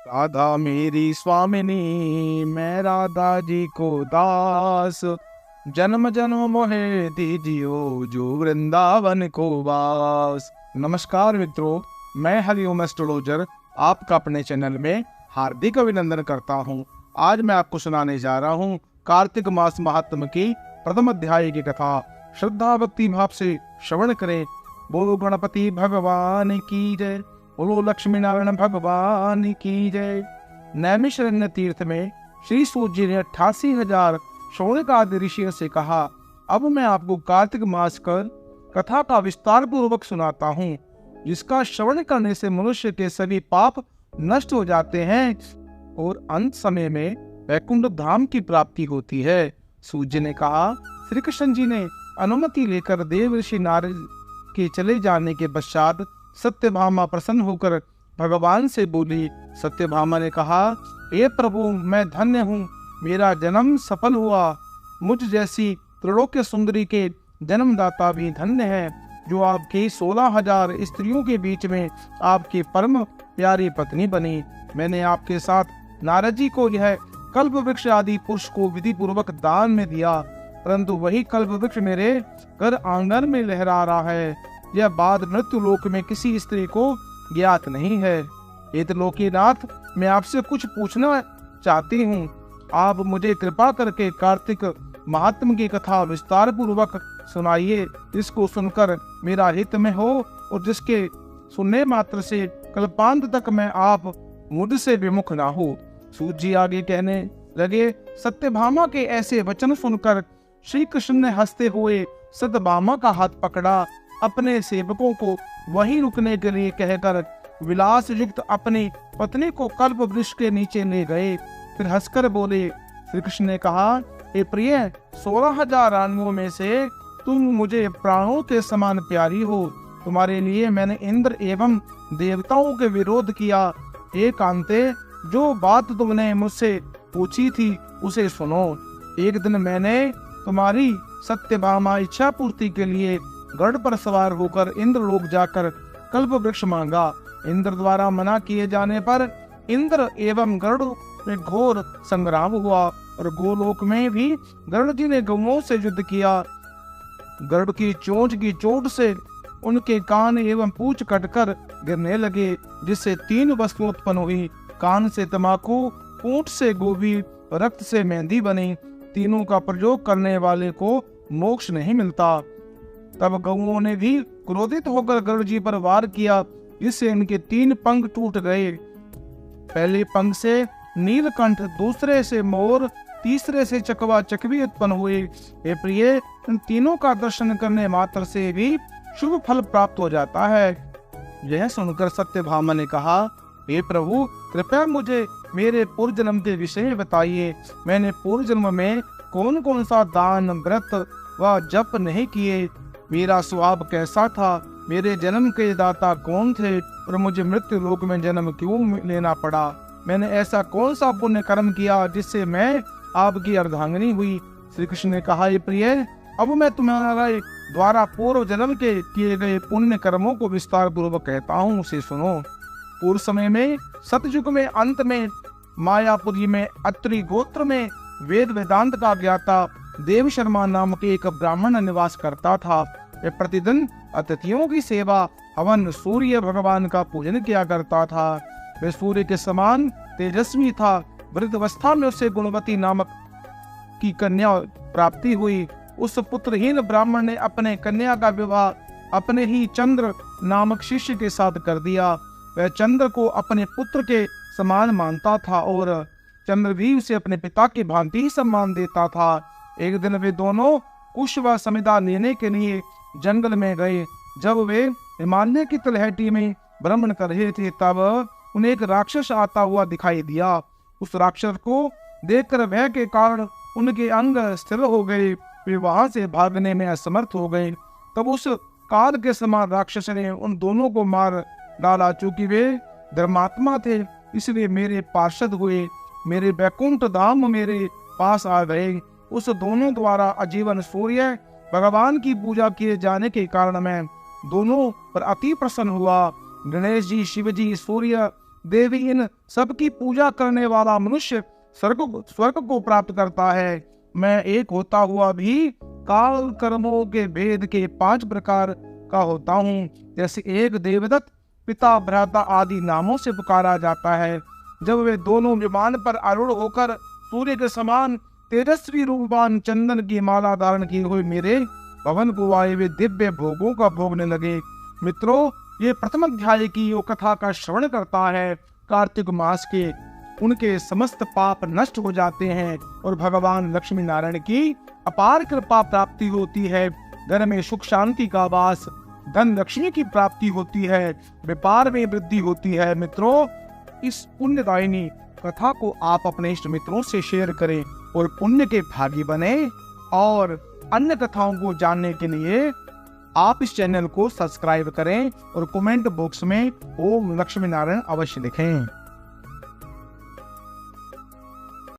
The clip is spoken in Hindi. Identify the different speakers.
Speaker 1: राधा मेरी स्वामिनी, मैं राधा जी को दास। जन्म जन्म मोहे दीजियो, जो वृंदावन को वास। नमस्कार मित्रों, मैं हरिओम एस्ट्रोलॉजर आपका अपने चैनल में हार्दिक अभिनंदन करता हूं। आज मैं आपको सुनाने जा रहा हूं कार्तिक मास महात्म की प्रथम अध्याय की कथा। श्रद्धा भक्ति भाव से श्रवण करें। बोलो गणपति भगवान की जय, बोलो लक्ष्मी नारायण भगवान की जय। नैमिषारण्य तीर्थ में श्री सूत जी ने 88,000 शौनक आदि ऋषियों से कहा, अब मैं आपको कार्तिक मास कर कथा का विस्तार पूर्वक सुनाता हूँ, जिसका श्रवण करने से मनुष्य के सभी पाप नष्ट हो जाते हैं और अंत समय में वैकुंठ धाम की प्राप्ति होती है। सूत जी ने कहा, श्री कृष्ण जी ने अनुमति लेकर देव ऋषि नारद के चले जाने के पश्चात सत्यभामा प्रसन्न होकर भगवान से बोली। सत्यभामा ने कहा, हे प्रभु, मैं धन्य हूँ, मेरा जन्म सफल हुआ। मुझ जैसी त्रिलोक्य सुंदरी के जन्मदाता भी धन्य है, जो आपकी 16,000 स्त्रियों के बीच में आपकी परम प्यारी पत्नी बनी। मैंने आपके साथ नारद जी को यह कल्प वृक्ष आदि पुरुष को विधि पूर्वक दान में दिया, परंतु वही कल्प वृक्ष मेरे घर आंगन में लहरा रहा है। यह बात मृत्यु लोक में किसी स्त्री को ज्ञात नहीं है। हे त्रिलोकीनाथ, मैं आपसे कुछ पूछना चाहती हूँ। आप मुझे कृपा करके कार्तिक महात्म की कथा विस्तार पूर्वक सुनाइए, जिसको सुनकर मेरा हित में हो और जिसके सुनने मात्र से कल्पांत तक मैं आप मुझसे विमुख ना हो। सूत जी आगे कहने लगे, सत्यभामा के ऐसे वचन सुनकर श्री कृष्ण ने हंसते हुए सत्यभामा का हाथ पकड़ा, अपने सेवकों को वहीं रुकने के लिए कहकर विलास युक्त अपनी पत्नी को कल्प वृक्ष के नीचे ले गए। फिर हंसकर बोले। श्री कृष्ण ने कहा, हे प्रिय, 16,000 रानियों में से तुम मुझे प्राणों के समान प्यारी हो। तुम्हारे लिए मैंने इंद्र एवं देवताओं के विरोध किया। हे कांते, जो बात तुमने मुझसे पूछी थी उसे सुनो। एक दिन मैंने तुम्हारी सत्यभामा इच्छा पूर्ति के लिए गरुड़ पर सवार होकर इंद्र लोक जाकर कल्प वृक्ष मांगा। इंद्र द्वारा मना किए जाने पर इंद्र एवं गरुड़ में घोर संग्राम हुआ और गोलोक में भी गरुड़ जी ने गौओं से युद्ध किया। गरुड़ की चोंच की चोट से उनके कान एवं पूंछ कटकर गिरने लगे, जिससे 3 वस्तुएं उत्पन्न हुई। कान से तमाकू, पूंछ से गोभी, रक्त से मेहंदी बनी। तीनों का प्रयोग करने वाले को मोक्ष नहीं मिलता। तब गौओं ने भी क्रोधित होकर गरुड़ जी पर वार किया, जिससे इनके 3 पंख टूट गए। पहले पंख से नीलकंठ, दूसरे से मोर, तीसरे से चकवा चकवी उत्पन्न हुए। हे प्रिय, इन तीनों का दर्शन करने मात्र से भी शुभ फल प्राप्त हो जाता है। यह सुनकर सत्यभामा ने कहा, हे प्रभु, कृपया मुझे मेरे पूर्व जन्म के विषय बताइए। मैंने पूर्व जन्म में कौन कौन सा दान, व्रत व जप नहीं किए? मेरा स्वभाव कैसा था? मेरे जन्म के दाता कौन थे और मुझे मृत्यु लोक में जन्म क्यों लेना पड़ा? मैंने ऐसा कौन सा पुण्य कर्म किया जिससे मैं आपकी अर्धांगिनी हुई? श्री कृष्ण ने कहा, ये प्रिय, अब मैं तुम्हारे द्वारा पूर्व जन्म के किए गए पुण्य कर्मों को विस्तार पूर्वक कहता हूँ, उसे सुनो। पूर्व समय में, सतयुग में, अंत में, मायापुरी में, अत्रि गोत्र में वेद वेदांत का ज्ञाता देव शर्मा नामक एक ब्राह्मण निवास करता था। वह प्रतिदिन अतिथियों की सेवा, हवन, सूर्य भगवान का पूजन किया करता था। वह सूर्य के समान तेजस्वी था। वृद्धावस्था में उसे गुणवती नामक की कन्या प्राप्ति हुई। उस पुत्रहीन ब्राह्मण ने अपने कन्या का विवाह अपने ही चंद्र नामक शिष्य के साथ कर दिया। वह चंद्र को अपने पुत्र के समान मानता था और चंद्र भी उसे अपने पिता की भांति ही सम्मान देता था। एक दिन वे दोनों कुश व समिधा लेने के लिए जंगल में गए। जब वे हिमालय की तलहटी में भ्रमण कर रहे थे, तब उन्हें एक राक्षस आता हुआ दिखाई दिया। उस राक्षस को देखकर भय के कारण उनके अंग स्थिर हो गए। वे वहां से भागने में असमर्थ हो गए। तब उस काल के समान राक्षस ने उन दोनों को मार डाला। चूंकि वे धर्मात्मा थे, इसलिए मेरे पार्षद हुए, मेरे वैकुंठ धाम मेरे पास आ गए। उस दोनों द्वारा आजीवन सूर्य भगवान की पूजा किए जाने के कारण मैं दोनों पर अति प्रसन्न हुआ। गणेश जी, शिव जी, सूर्य देवी इन सबकी पूजा करने वाला मनुष्य स्वर्ग को प्राप्त करता है। मैं एक होता हुआ भी काल कर्मों के भेद के 5 प्रकार का होता हूँ। जैसे एक देवदत्त, पिता, भ्राता आदि नामों से पुकारा जाता है। जब वे दोनों विमान पर आरूढ़ होकर सूर्य के समान तेजस्वी रूपवान चंदन की माला धारण किए हुए मेरे भवन को आए, वे दिव्य भोगों का भोगने लगे। मित्रों, ये प्रथम अध्याय की यो कथा का श्रवण करता है। कार्तिक मास के उनके समस्त पाप नष्ट हो जाते हैं और भगवान लक्ष्मी नारायण की अपार कृपा प्राप्ति होती है। घर में सुख शांति का वास, धन लक्ष्मी की प्राप्ति होती है, व्यापार में वृद्धि होती है। मित्रों, इस पुण्यदायिनी कथा को आप अपने इष्ट मित्रों से शेयर करें और पुण्य के भागी बने। और अन्य कथाओं को जानने के लिए आप इस चैनल को सब्सक्राइब करें और कमेंट बॉक्स में ओम लक्ष्मी नारायण अवश्य लिखें।